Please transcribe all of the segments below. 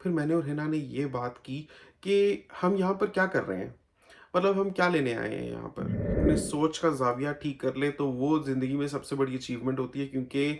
फिर मैंने और हिना ने ये बात की कि हम यहाँ पर क्या कर रहे हैं? मतलब हम क्या लेने आए हैं यहाँ पर? अपने सोच का ज़ाविया ठीक कर लें तो वो ज़िंदगी में सबसे बड़ी अचीवमेंट होती है, क्योंकि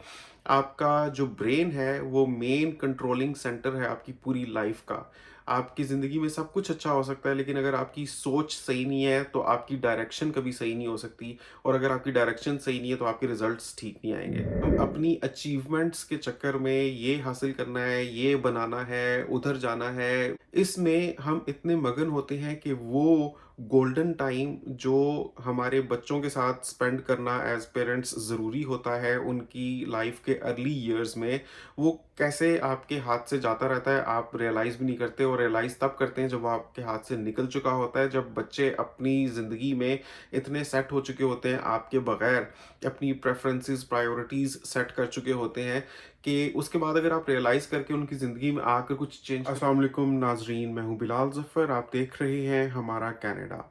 आपका जो ब्रेन है वो मेन कंट्रोलिंग सेंटर है आपकी पूरी लाइफ़ का। आपकी ज़िंदगी में सब कुछ अच्छा हो सकता है, लेकिन अगर आपकी सोच सही नहीं है तो आपकी डायरेक्शन कभी सही नहीं हो सकती, और अगर आपकी डायरेक्शन सही नहीं है तो आपके रिज़ल्ट्स ठीक नहीं आएँगे। हम अपनी अचीवमेंट्स के चक्कर में ये हासिल करना है, ये बनाना है, उधर जाना है, इसमें हम इतने मगन होते हैं कि वो गोल्डन टाइम जो हमारे बच्चों के साथ स्पेंड करना एज पेरेंट्स ज़रूरी होता है उनकी लाइफ के अर्ली ईयर्स में, वो कैसे आपके हाथ से जाता रहता है, आप रियलाइज़ भी नहीं करते, और रियलाइज़ तब करते हैं जब वो आपके हाथ से निकल चुका होता है, जब बच्चे अपनी ज़िंदगी में इतने सेट हो चुके होते हैं आपके बगैर, अपनी प्रेफरेंसेस प्रायोरिटीज़ सेट कर चुके होते हैं, कि उसके बाद अगर आप रियलाइज़ करके उनकी ज़िंदगी में आकर कुछ चेंज। अस्सलाम वालेकुम नाज़रीन, मैं हूँ बिलाल ज़फ़र, आप देख रहे हैं हमारा कनाडा।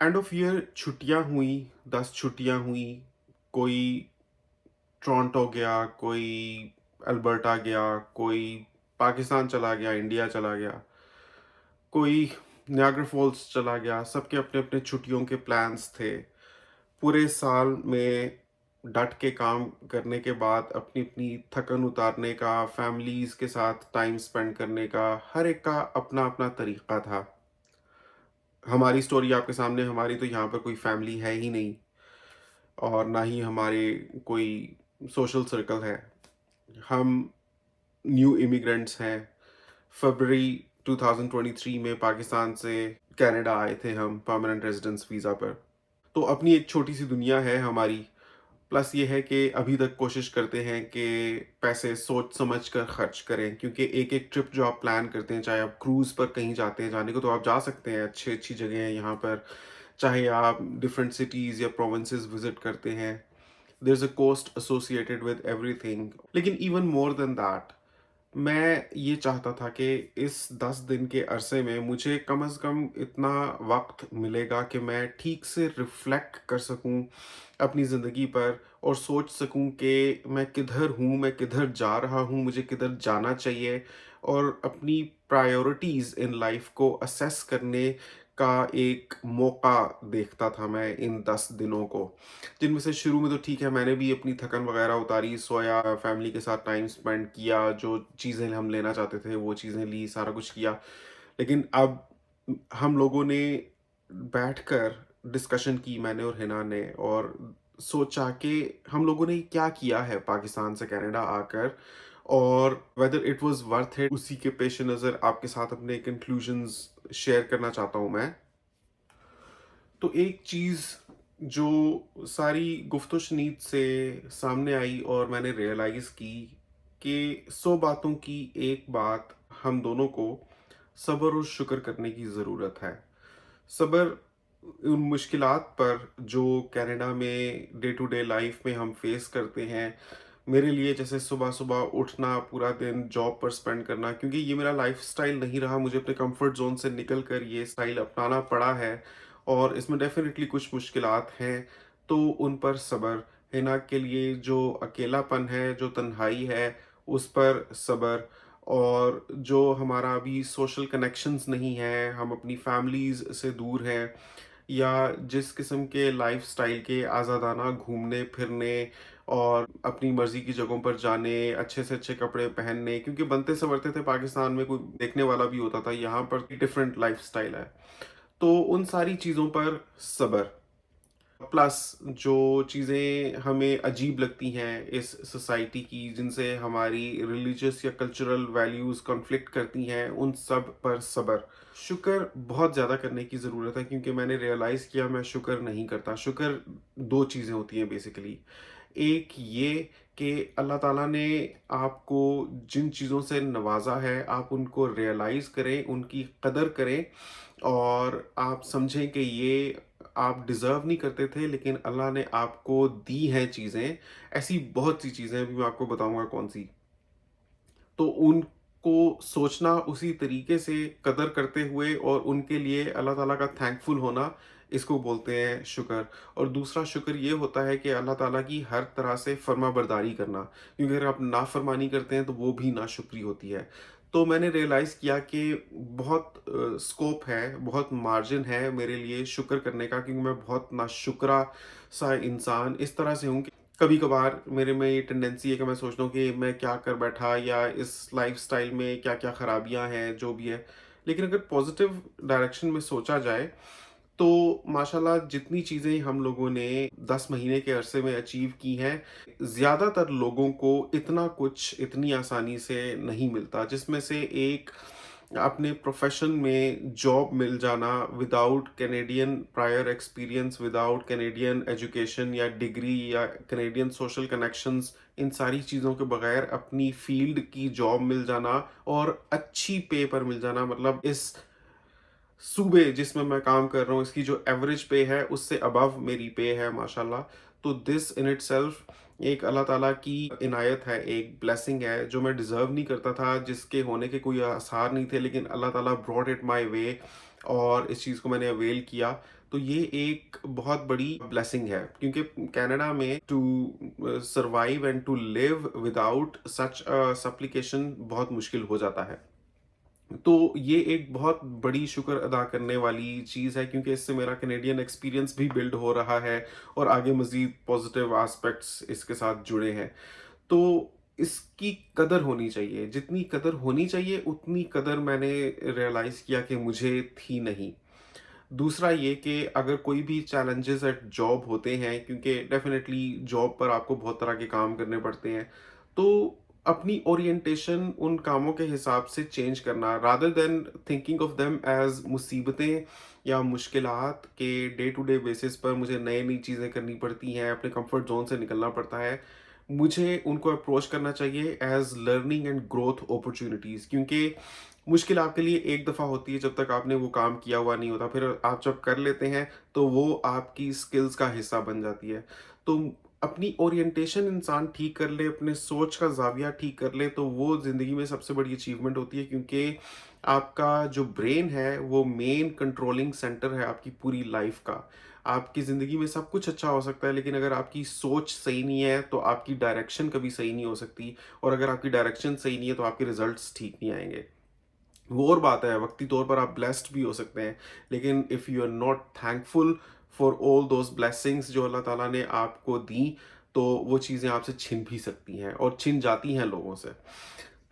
एंड ऑफ ईयर छुट्टियाँ हुई, 10 छुट्टियाँ हुई, कोई टोरंटो गया, कोई अल्बर्टा गया, कोई पाकिस्तान चला गया, इंडिया चला गया, कोई नियाग्रा फॉल्स चला गया, सबके अपने-अपने छुट्टियों के प्लान्स थे। पूरे साल में डट के काम करने के बाद अपनी-अपनी थकन उतारने का, फैमिलीज़ के साथ टाइम स्पेंड करने का, हर एक का अपना-अपना तरीका था। हमारी स्टोरी आपके सामने, हमारी तो यहाँ पर कोई फैमिली है ही नहीं, और ना ही हमारे कोई सोशल सर्कल है। हम न्यू इमिग्रेंट्स हैं। फरवरी 2023 में पाकिस्तान से कनाडा आए थे हम परमानेंट रेज़िडेंस वीज़ा पर। तो अपनी एक छोटी-सी दुनिया है हमारी। प्लस ये है कि अभी तक कोशिश करते हैं कि पैसे सोच समझ कर खर्च करें, क्योंकि एक-एक ट्रिप जो आप प्लान करते हैं, चाहे आप क्रूज़ पर कहीं जाते हैं, जाने को तो आप जा सकते हैं, अच्छी-अच्छी जगह हैं यहाँ पर। चाहे आप डिफरेंट सिटीज़ या प्रोविंसेस विज़िट करते हैं, there is a cost associated with everything. लेकिन इवन मोर देन दैट, मैं ये चाहता था कि इस 10 दिन के अरसे में मुझे कम से कम इतना वक़्त मिलेगा कि मैं ठीक से रिफ्लेक्ट कर सकूँ अपनी ज़िंदगी पर, और सोच सकूँ कि मैं किधर हूँ, मैं किधर जा रहा हूँ, मुझे किधर जाना चाहिए, और अपनी प्रायोरिटीज़ इन लाइफ़ को असेस करने का एक मौका देखता था मैं इन 10 दिनों को। जिनमें से शुरू में तो ठीक है, मैंने भी अपनी थकन वगैरह उतारी, सोया, फैमिली के साथ टाइम स्पेंड किया, जो चीज़ें हम लेना चाहते थे वो चीज़ें ली, सारा कुछ किया। लेकिन अब हम लोगों ने बैठकर डिस्कशन की, मैंने और हिना ने, और सोचा कि हम लोगों ने क्या किया है पाकिस्तान से कनाडा आकर, और whether it was worth it. उसी के पेश नज़र आपके साथ अपने कंक्लूजन्स शेयर करना चाहता हूँ मैं। तो एक चीज़ जो सारी गुफ्तगू-शनीद से सामने आई और मैंने रियलाइज़ की, कि 100 बातों की एक बात हम दोनों को सब्र और शुक्र करने की ज़रूरत है। सब्र उन मुश्किलात पर जो कनाडा में डे टू डे लाइफ में हम फेस करते हैं। मेरे लिए जैसे सुबह-सुबह उठना, पूरा दिन जॉब पर स्पेंड करना, क्योंकि ये मेरा लाइफ़स्टाइल नहीं रहा, मुझे अपने कंफर्ट ज़ोन से निकल कर ये स्टाइल अपनाना पड़ा है, और इसमें डेफ़िनेटली कुछ मुश्किलात हैं, तो उन पर सब्र। हिना के लिए जो अकेलापन है, जो तन्हाई है, उस पर सब्र, और जो हमारा अभी सोशल कनेक्शंस नहीं हैं, हम अपनी फैमिलीज़ से दूर हैं, या जिस किस्म के लाइफ़स्टाइल के आज़ादाना घूमने-फिरने और अपनी मर्ज़ी की जगहों पर जाने, अच्छे से अच्छे कपड़े पहनने, क्योंकि बनते-संवरते थे पाकिस्तान में, कोई देखने वाला भी होता था, यहाँ पर डिफरेंट लाइफ़स्टाइल है। तो उन सारी चीज़ों पर सब्र। प्लस जो चीज़ें हमें अजीब लगती हैं इस सोसाइटी की, जिनसे हमारी रिलीजियस या कल्चरल वैल्यूज़ कॉन्फ्लिक्ट करती हैं, उन सब पर सब्र। शुक्र बहुत ज़्यादा करने की ज़रूरत है, क्योंकि मैंने रियलाइज़ किया मैं शुक्र नहीं करता। शुक्र 2 चीज़ें होती हैं बेसिकली। एक ये कि अल्लाह ताला ने आपको जिन चीज़ों से नवाज़ा है, आप उनको रियलाइज़ करें, उनकी कदर करें, और आप समझें कि ये आप डिज़र्व नहीं करते थे, लेकिन अल्लाह ने आपको दी हैं चीज़ें। ऐसी बहुत सी चीज़ें हैं, अभी मैं आपको बताऊँगा कौन-सी। तो उनको सोचना उसी तरीके से, कदर करते हुए, और उनके लिए अल्लाह ताला का थैंकफुल होना, इसको बोलते हैं शुक्र। और दूसरा शुक्र ये होता है कि अल्लाह ताला की हर तरह से फ़र्माबरदारी करना, क्योंकि अगर आप नाफ़रमानी करते हैं तो वो भी नाशुक्री होती है। तो मैंने रियलाइज़ किया कि बहुत स्कोप है, बहुत मार्जिन है मेरे लिए शुक्र करने का, क्योंकि मैं बहुत नाशुक्रा सा इंसान इस तरह से हूँ कि कभी-कभार मेरे में ये टेंडेंसी है कि मैं सोचता हूँ कि मैं क्या कर बैठा, या इस लाइफ़स्टाइल में क्या-क्या खराबियाँ हैं, जो भी है। लेकिन अगर पॉज़िटिव डायरेक्शन में सोचा जाए, तो माशाल्लाह जितनी चीज़ें हम लोगों ने 10 महीने के अरसे में अचीव की हैं, ज़्यादातर लोगों को इतना कुछ इतनी आसानी से नहीं मिलता। जिसमें से एक, अपने प्रोफ़ेशन में जॉब मिल जाना without Canadian prior experience, without Canadian education या डिग्री या कैनेडियन सोशल कनेक्शंस, इन सारी चीज़ों के बगैर अपनी फ़ील्ड की जॉब मिल जाना और अच्छी पे पर मिल जाना, मतलब इस सूबे जिसमें मैं काम कर रहा हूँ, इसकी जो एवरेज पे है उससे अबव मेरी पे है माशाल्लाह। तो दिस इन इटसेल्फ एक अल्लाह ताला की इनायत है, एक ब्लेसिंग है जो मैं डिज़र्व नहीं करता था, जिसके होने के कोई आसार नहीं थे, लेकिन अल्लाह ताला ब्रॉट इट माय वे और इस चीज़ को मैंने अवेल किया। तो ये एक बहुत बड़ी ब्लेसिंग है, क्योंकि कनाडा में to survive and to live without such a supplication बहुत मुश्किल हो जाता है। तो ये एक बहुत बड़ी शुक्र अदा करने वाली चीज़ है, क्योंकि इससे मेरा कैनेडियन एक्सपीरियंस भी बिल्ड हो रहा है और आगे मज़ीद पॉजिटिव एस्पेक्ट्स इसके साथ जुड़े हैं। तो इसकी कदर होनी चाहिए, जितनी कदर होनी चाहिए उतनी कदर मैंने रियलाइज़ किया कि मुझे थी नहीं। दूसरा ये कि अगर कोई भी चैलेंजेस एट जॉब होते हैं, क्योंकि डेफ़िनेटली जॉब पर आपको बहुत तरह के काम करने पड़ते हैं, तो अपनी ओरिएंटेशन उन कामों के हिसाब से चेंज करना, rather than thinking of them as मुसीबतें या मुश्किलात के डे टू डे बेसिस पर मुझे नई-नई चीज़ें करनी पड़ती हैं, अपने कंफर्ट ज़ोन से निकलना पड़ता है। मुझे उनको अप्रोच करना चाहिए as learning and growth opportunities, क्योंकि मुश्किल आपके लिए एक दफ़ा होती है जब तक आपने वो काम किया हुआ नहीं होता। फिर आप जब कर लेते हैं तो वो आपकी स्किल्स का हिस्सा बन जाती है। तो अपनी ओरिएंटेशन इंसान ठीक कर ले, अपने सोच का ज़ाविया ठीक कर ले, तो वो ज़िंदगी में सबसे बड़ी अचीवमेंट होती है, क्योंकि आपका जो ब्रेन है वो मेन कंट्रोलिंग सेंटर है आपकी पूरी लाइफ़ का। आपकी ज़िंदगी में सब कुछ अच्छा हो सकता है, लेकिन अगर आपकी सोच सही नहीं है तो आपकी डायरेक्शन कभी सही नहीं हो सकती, और अगर आपकी डायरेक्शन सही नहीं है तो आपके रिज़ल्ट्स ठीक नहीं आएँगे। वो और बात है, वक़्ती तौर पर आप ब्लेस्ड भी हो सकते हैं, लेकिन if you are not thankful for all those blessings जो अल्लाह ताला ने आपको दी, तो वो चीज़ें आपसे छिन भी सकती हैं और छिन जाती हैं लोगों से।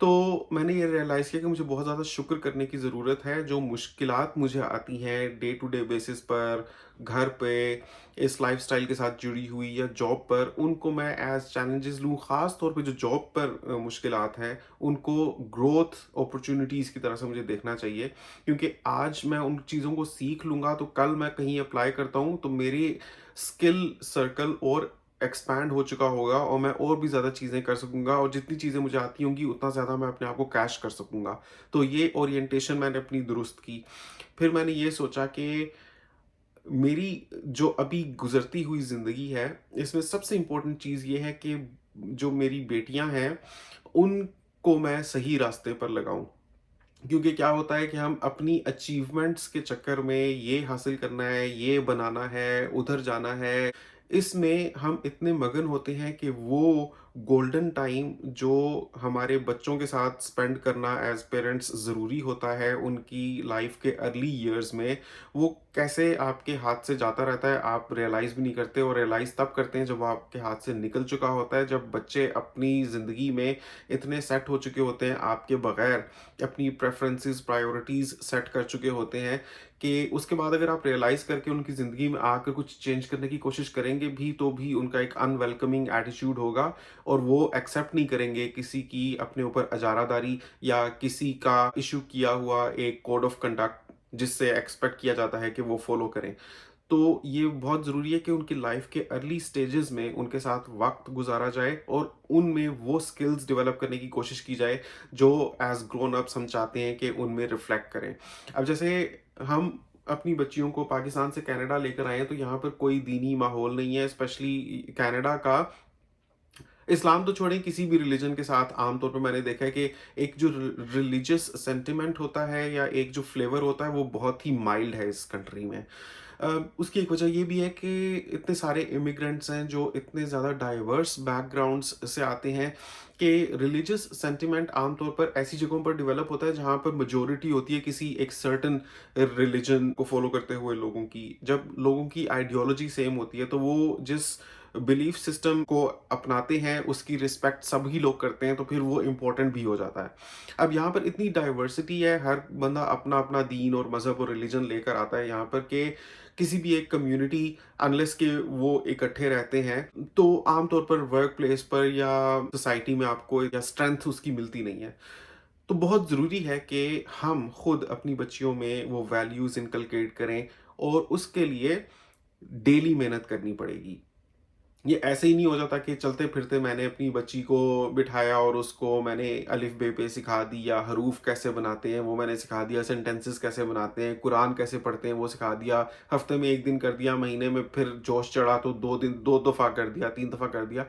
तो मैंने ये रियलाइज़ किया कि मुझे बहुत ज़्यादा शुक्र करने की ज़रूरत है, जो मुश्किलात मुझे आती हैं डे टू डे बेसिस पर, घर पे, इस लाइफ़स्टाइल के साथ जुड़ी हुई या जॉब पर, उनको मैं एज़ चैलेंजेस लूँ। ख़ास तौर पे जो जॉब पर मुश्किलात हैं, उनको ग्रोथ अपॉर्च्युनिटीज़ की तरह से मुझे देखना चाहिए, क्योंकि आज मैं उन चीज़ों को सीख लूँगा, तो कल मैं कहीं अप्लाई करता हूँ, तो मेरी स्किल सर्कल और एक्सपैंड हो चुका होगा और मैं और भी ज़्यादा चीज़ें कर सकूँगा, और जितनी चीज़ें मुझे आती होंगी उतना ज़्यादा मैं अपने आप को कैश कर सकूँगा। तो ये ओरिएंटेशन मैंने अपनी दुरुस्त की। फिर मैंने ये सोचा कि मेरी जो अभी गुज़रती हुई ज़िंदगी है, इसमें सबसे इम्पोर्टेंट चीज़ ये है कि जो मेरी बेटियाँ हैं, उनको मैं सही रास्ते पर लगाऊँ। क्योंकि क्या होता है कि हम अपनी अचीवमेंट्स के चक्कर में ये हासिल करना है, ये बनाना है, उधर जाना है, इसमें हम इतने मगन होते हैं कि वो गोल्डन टाइम जो हमारे बच्चों के साथ स्पेंड करना एज़ पेरेंट्स ज़रूरी होता है उनकी लाइफ़ के अर्ली ईयर्स में, वो कैसे आपके हाथ से जाता रहता है, आप रियलाइज़ भी नहीं करते, और रियलाइज़ तब करते हैं जब वो आपके हाथ से निकल चुका होता है, जब बच्चे अपनी ज़िंदगी में इतने सेट हो चुके होते हैं आपके बगैर, अपनी प्रेफ़रेंसेस, प्रायोरिटीज़ सेट कर चुके होते हैं, कि उसके बाद अगर आप रियलाइज़ करके उनकी ज़िंदगी में आकर कुछ चेंज करने की कोशिश करेंगे भी, तो भी उनका एक अनवेलकमिंग एटीट्यूड होगा, और वो एक्सेप्ट नहीं करेंगे किसी की अपने ऊपर अजारादारी या किसी का इश्यू किया हुआ एक कोड ऑफ कंडक्ट जिससे एक्सपेक्ट किया जाता है कि वो फॉलो करें। तो ये बहुत ज़रूरी है कि उनकी लाइफ के अर्ली स्टेजेस में उनके साथ वक़्त गुज़ारा जाए और उनमें वो स्किल्स डेवलप करने की कोशिश की जाए, जो एज़ ग्रोन अप्स हम चाहते हैं कि उनमें रिफ्लेक्ट करें। अब जैसे हम अपनी बच्चियों को पाकिस्तान से कनाडा लेकर आए हैं, तो यहाँ पर कोई दीनी माहौल नहीं है, स्पेशली कनाडा का। इस्लाम तो छोड़ें, किसी भी रिलीजन के साथ आम तौर पे मैंने देखा है कि एक जो रिलीजियस सेंटिमेंट होता है या एक जो फ्लेवर होता है, वो बहुत ही माइल्ड है इस कंट्री में। उसकी एक वजह ये भी है कि इतने सारे इमिग्रेंट्स हैं जो इतने ज़्यादा डाइवर्स बैकग्राउंड्स से आते हैं कि रिलीजियस सेंटिमेंट आमतौर पर ऐसी जगहों पर डेवलप होता है जहाँ पर मेजोरिटी होती है किसी एक सर्टन रिलीजन को फॉलो करते हुए लोगों की। जब लोगों की आइडियोलॉजी सेम होती है तो वो जिस बिलीफ सिस्टम को अपनाते हैं उसकी रिस्पेक्ट सभी लोग करते हैं, तो फिर वो इम्पोर्टेंट भी हो जाता है। अब यहाँ पर इतनी डाइवर्सिटी है, हर बंदा अपना अपना दीन और मज़हब और रिलीजन लेकर आता है यहाँ पर कि किसी भी एक कम्युनिटी अनलेस के वो इकट्ठे रहते हैं तो आमतौर पर वर्क प्लेस पर या सोसाइटी में आपको या स्ट्रेंथ उसकी मिलती नहीं है। तो बहुत ज़रूरी है कि हम खुद अपनी बच्चियों में वो वैल्यूज़ इनकलकेट करें और उसके लिए डेली मेहनत करनी पड़ेगी। ये ऐसे ही नहीं हो जाता कि चलते-फिरते मैंने अपनी बच्ची को बिठाया और उसको मैंने अलिफ बे पे सिखा दी या हरूफ कैसे बनाते हैं वो मैंने सिखा दिया, सेंटेंसेस कैसे बनाते हैं, कुरान कैसे पढ़ते हैं वो सिखा दिया, हफ्ते में 1 दिन कर दिया, महीने में फिर जोश चढ़ा तो 2 दिन 2 दफ़ा कर दिया, 3 दफ़ा कर दिया।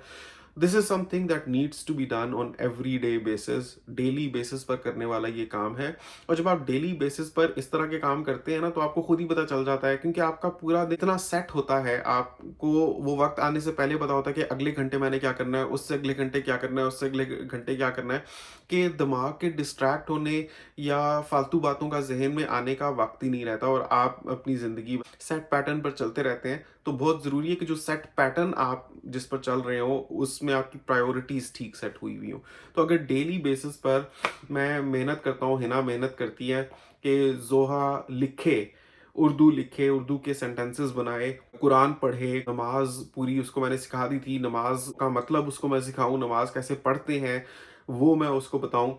This is something that needs to be done on every day basis. Daily basis पर करने वाला ये काम है। और जब आप डेली बेसिस पर इस तरह के काम करते हैं ना तो आपको खुद ही पता चल जाता है, क्योंकि आपका पूरा दिन इतना सेट होता है, आपको वो वक्त आने से पहले पता होता है कि अगले घंटे मैंने क्या करना है, उससे अगले घंटे क्या करना है, उससे अगले घंटे क्या करना है, कि दिमाग के डिस्ट्रैक्ट होने या फालतू बातों का जहन में आने का वक्त ही नहीं रहता और आप अपनी ज़िंदगी सेट पैटर्न पर चलते रहते हैं। तो बहुत ज़रूरी है कि जो सेट पैटर्न आप जिस पर चल रहे हो उसमें आपकी प्रायोरिटीज़ ठीक सेट हुई हुई हो। तो अगर डेली बेसिस पर मैं मेहनत करता हूँ, हिना मेहनत करती है कि ज़ोहा लिखे, उर्दू के सेंटेंसेस बनाए, कुरान पढ़े, नमाज़ पूरी उसको मैंने सिखा दी थी, नमाज़ का मतलब उसको मैं सिखाऊँ, नमाज़ कैसे पढ़ते हैं, वो मैं उसको बताऊँ।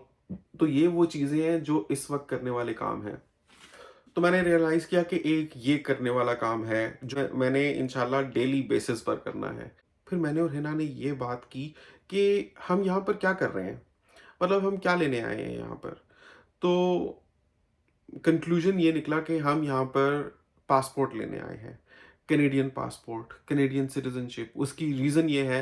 तो ये वो चीज़ें हैं जो इस वक़्त करने वाले काम हैं। तो मैंने रियलाइज़ किया कि एक ये करने वाला काम है जो मैंने इंशाल्लाह डेली बेसिस पर करना है। फिर मैंने और हिना ने ये बात की कि हम यहाँ पर क्या कर रहे हैं? मतलब हम क्या लेने आए हैं यहाँ पर? तो कंक्लूजन ये निकला कि हम यहाँ पर पासपोर्ट लेने आए हैं। Canadian passport, Canadian citizenship. उसकी रीज़न ये है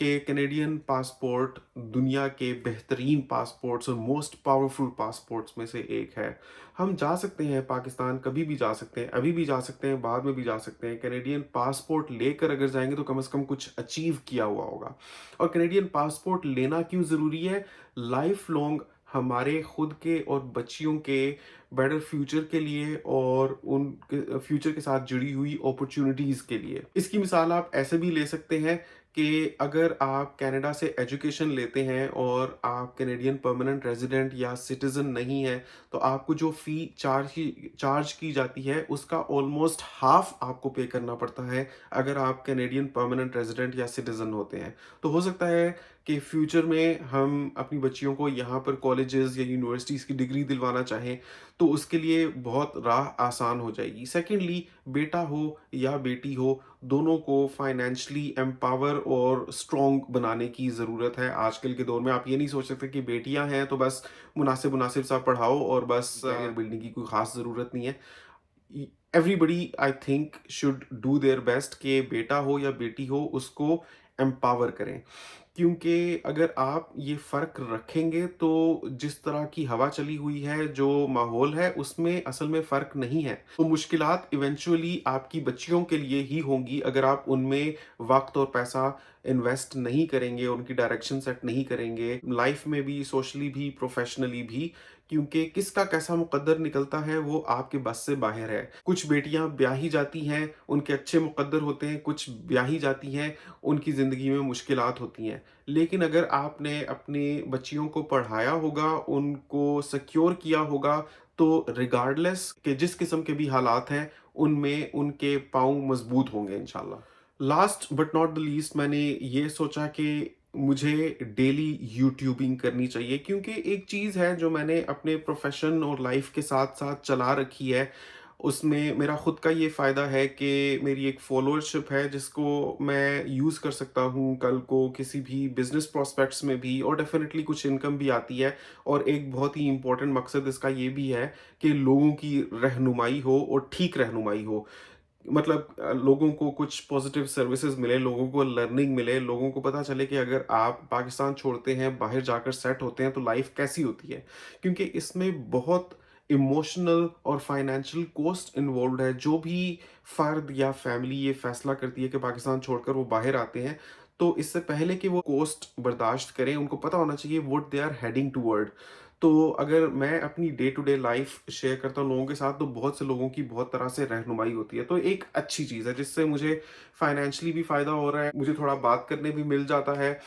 कि कैनेडियन पासपोर्ट दुनिया के बेहतरीन पासपोर्ट्स और मोस्ट पावरफुल पासपोर्ट्स में से एक है। हम जा सकते हैं पाकिस्तान, कभी भी जा सकते हैं, अभी भी जा सकते हैं, बाद में भी जा सकते हैं। कैनेडियन पासपोर्ट लेकर अगर जाएँगे तो कम से कम कुछ अचीव किया हुआ होगा। और कैनेडियन पासपोर्ट लेना क्यों ज़रूरी है? लाइफ़ लॉन्ग हमारे खुद के और बच्चियों के बेटर फ्यूचर के लिए और उनके फ्यूचर के साथ जुड़ी हुई अपॉर्चुनिटीज़ के लिए। इसकी मिसाल आप ऐसे भी ले सकते हैं कि अगर आप कनाडा से एजुकेशन लेते हैं और आप कैनेडियन परमानेंट रेज़िडेंट या सिटिज़न नहीं हैं, तो आपको जो फ़ी चार्ज की जाती है, उसका ऑलमोस्ट हाफ़ आपको पे करना पड़ता है, अगर आप कैनेडियन परमानेंट रेज़िडेंट या सिटिज़न होते हैं। तो हो सकता है कि फ्यूचर में हम अपनी बच्चियों को यहाँ पर कॉलेजेस या यूनिवर्सिटीज़ की डिग्री दिलवाना चाहें, तो उसके लिए बहुत राह आसान हो जाएगी। सेकेंडली, बेटा हो या बेटी हो, दोनों को फाइनेंशियली एम्पावर और स्ट्रॉन्ग बनाने की ज़रूरत है। आजकल के दौर में आप ये नहीं सोच सकते कि बेटियां हैं तो बस मुनासिब-मुनासिब सा पढ़ाओ और बस करियर बिल्डिंग की कोई ख़ास ज़रूरत नहीं है। Everybody I think should do their best कि बेटा हो या बेटी हो उसको एम्पावर करें, क्योंकि अगर आप ये फ़र्क रखेंगे तो जिस तरह की हवा चली हुई है, जो माहौल है, उसमें असल में फ़र्क नहीं है। तो मुश्किलात इवेंचुअली आपकी बच्चियों के लिए ही होंगी अगर आप उनमें वक़्त और पैसा इन्वेस्ट नहीं करेंगे, उनकी डायरेक्शन सेट नहीं करेंगे, लाइफ़ में भी, सोशली भी, प्रोफ़ेशनली भी, क्योंकि किसका कैसा मुक़द्दर निकलता है वो आपके बस से बाहर है। कुछ बेटियाँ ब्याही जाती हैं, उनके अच्छे मुक़द्दर होते हैं, कुछ ब्याही जाती हैं, उनकी ज़िंदगी में मुश्किलात होती हैं। लेकिन अगर आपने अपनी बच्चियों को पढ़ाया होगा, उनको सिक्योर किया होगा, तो रिगार्डलेस कि जिस किस्म के भी हालात हैं, उनमें उनके पाँव मज़बूत होंगे इंशाल्लाह। Last but not the least, मैंने ये सोचा कि मुझे डेली यूट्यूबिंग करनी चाहिए, क्योंकि एक चीज़ है जो मैंने अपने प्रोफ़ेशन और लाइफ़ के साथ-साथ चला रखी है। उसमें मेरा खुद का ये फ़ायदा है कि मेरी एक फ़ॉलोअरशिप है जिसको मैं यूज़ कर सकता हूँ कल को किसी भी बिज़नेस प्रॉस्पेक्ट्स में भी, और डेफ़िनेटली कुछ इनकम भी आती है। और एक बहुत ही इम्पोर्टेंट मकसद इसका ये भी है कि लोगों की रहनुमाई हो और ठीक रहनुमाई हो। मतलब लोगों को कुछ पॉजिटिव सर्विसेज मिले, लोगों को लर्निंग मिले, लोगों को पता चले कि अगर आप पाकिस्तान छोड़ते हैं, बाहर जाकर सेट होते हैं तो लाइफ कैसी होती है। क्योंकि इसमें बहुत इमोशनल और फाइनेंशियल कॉस्ट इन्वॉल्व्ड है। जो भी फ़र्द या फैमिली ये फ़ैसला करती है कि पाकिस्तान छोड़कर वो बाहर आते हैं, तो इससे पहले कि वो कॉस्ट बर्दाश्त करें, उनको पता होना चाहिए what they are heading toward. तो अगर मैं अपनी day to day life share करता हूँ लोगों के साथ, तो बहुत से लोगों की बहुत तरह से रहनुमाई होती है। तो एक अच्छी चीज़ है, जिससे मुझे फाइनेंशियली भी फ़ायदा हो रहा है, मुझे थोड़ा बात करने भी मिल जाता है,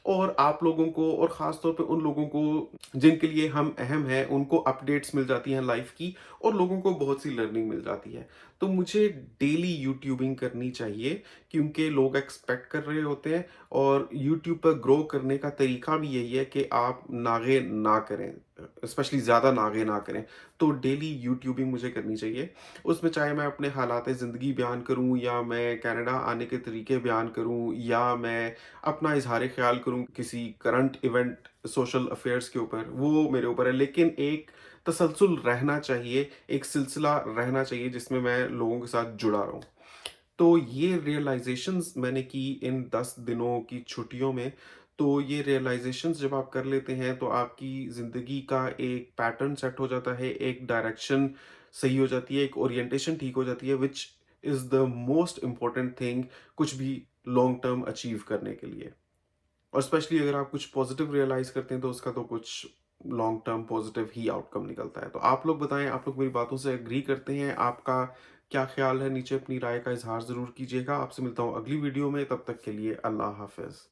और आप लोगों को और ख़ास तौर पे उन लोगों को जिनके लिए हम अहम हैं, उनको अपडेट्स मिल जाती हैं लाइफ़ की, और लोगों को बहुत सी लर्निंग मिल जाती है। तो मुझे डेली यूट्यूबिंग करनी चाहिए, क्योंकि लोग एक्सपेक्ट कर रहे होते हैं, और यूट्यूब पर ग्रो करने का तरीका भी यही है कि आप नागे ना करें, स्पेशली ज़्यादा नागे ना करें। तो डेली यूट्यूबिंग मुझे करनी चाहिए। उसमें चाहे मैं अपने हालात ज़िंदगी बयान करूँ, या मैं कनाडा आने के तरीके बयान करूँ, या मैं अपना इज़हार ख़्याल करूँ किसी करंट इवेंट, सोशल अफेयर्स के ऊपर, वो मेरे ऊपर है। लेकिन एक तसलसल रहना चाहिए, एक सिलसिला रहना चाहिए जिसमें मैं लोगों के साथ जुड़ा रहूँ। तो ये रियलाइज़ेशंस मैंने की इन 10 दिनों की छुट्टियों में। तो ये रियलाइज़ेशंस जब आप कर लेते हैं, तो आपकी ज़िंदगी का एक पैटर्न सेट हो जाता है, एक डायरेक्शन सही हो जाती है, एक ओरिएंटेशन ठीक हो जाती है, which is the most important thing कुछ भी लॉन्ग टर्म अचीव करने के लिए। और स्पेशली अगर आप कुछ पॉजिटिव रियलाइज़ करते हैं, तो उसका तो कुछ लॉन्ग टर्म पॉजिटिव ही आउटकम निकलता है। तो आप लोग बताएँ, आप लोग मेरी बातों से एग्री करते हैं? आपका क्या ख़्याल है? नीचे अपनी राय का इज़हार ज़रूर कीजिएगा। आपसे मिलता हूँ अगली वीडियो में, तब तक के लिए अल्लाह हाफ़िज़।